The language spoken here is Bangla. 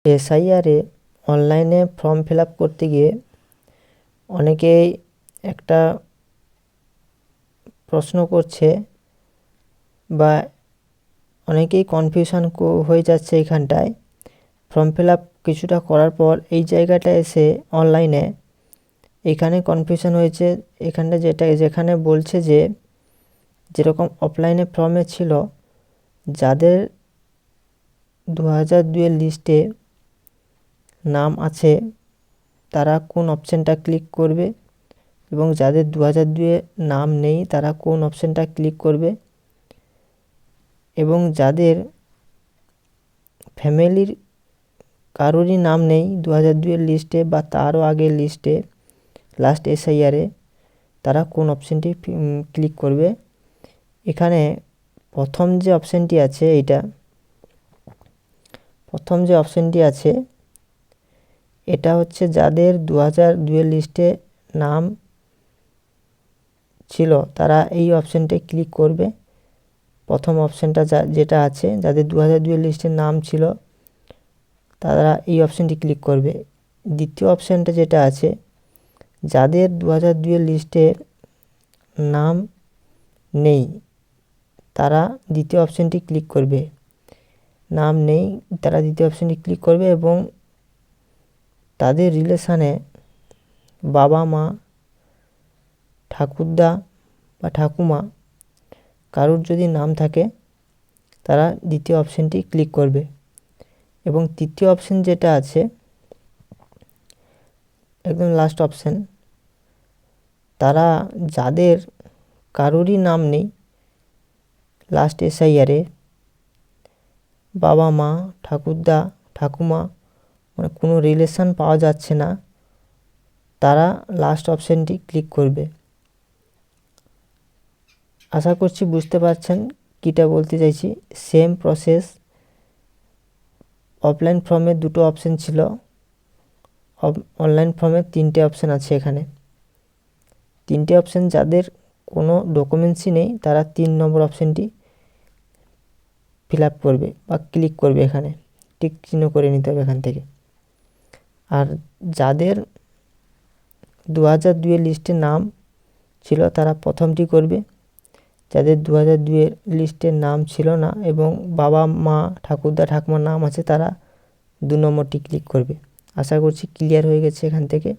এসআইআরে অনলাইনে ফর্ম ফিল আপ করতে গিয়ে অনেকেই একটা প্রশ্ন করছে বা অনেকেই কনফিউশন হয়ে যাচ্ছে এখানটায়। ফর্ম ফিল আপ কিছুটা করার পর এই জায়গাটা এসে অনলাইনে এখানে কনফিউশন হয়েছে। এখানটা যেখানে বলছে যে যেরকম অফলাইনে ফর্মে ছিল যাদের 2002-এর লিস্টে নাম আছে তারা কোন অপশানটা ক্লিক করবে, এবং যাদের 2002-এ নাম নেই তারা কোন অপশানটা ক্লিক করবে, এবং যাদের ফ্যামিলির কারোরই নাম নেই 2002-এর লিস্টে বা তারও আগের লিস্টে লাস্ট এসআইআরে, তারা কোন অপশানটি ক্লিক করবে। এখানে প্রথম যে অপশানটি আছে এটা হচ্ছে যাদের 2002-এর লিস্টে নাম ছিল তারা এই অপশানটায় ক্লিক করবে। প্রথম অপশানটা যেটা আছে যাদের 2002-এর লিস্টে নাম ছিল তারা এই অপশানটি ক্লিক করবে। দ্বিতীয় অপশানটা যেটা আছে যাদের 2002-এর লিস্টে নাম নেই তারা দ্বিতীয় অপশানটি ক্লিক করবে। নাম নেই তারা দ্বিতীয় অপশানটি ক্লিক করবে, এবং তাদের রিলেশানে বাবা মা, ঠাকুরদা বা ঠাকুমা কারোর যদি নাম থাকে তারা দ্বিতীয় অপশানটি ক্লিক করবে। এবং তৃতীয় অপশান যেটা আছে একদম লাস্ট অপশান, তারা যাদের কারোরই নাম নেই লাস্ট এসআইআরে, বাবা মা, ঠাকুরদা, ঠাকুমা, মানে কোনো রিলেশান পাওয়া যাচ্ছে না, তারা লাস্ট অপশানটি ক্লিক করবে। আশা করছি বুঝতে পারছেন কীটা বলতে চাইছি। Same process. অফলাইন ফর্মে দুটো অপশান ছিল, অনলাইন ফর্মে তিনটে অপশান আছে। এখানে তিনটে অপশান, যাদের কোনো ডকুমেন্টসই নেই তারা 3 নম্বর অপশানটি ফিল আপ করবে বা ক্লিক করবে। এখানে টিক চিহ্ন করে নিতে হবে এখান থেকে। আর যাদের 2002-এর লিস্টে নাম ছিল তারা প্রথমটি করবে। যাদের 2002-এর লিস্টে নাম ছিল না এবং বাবা মা, ঠাকুরদা, ঠাকুমার নাম আছে তারা 2 নম্বরটি ক্লিক করবে। আশা করছি ক্লিয়ার হয়ে গেছে এখান থেকে।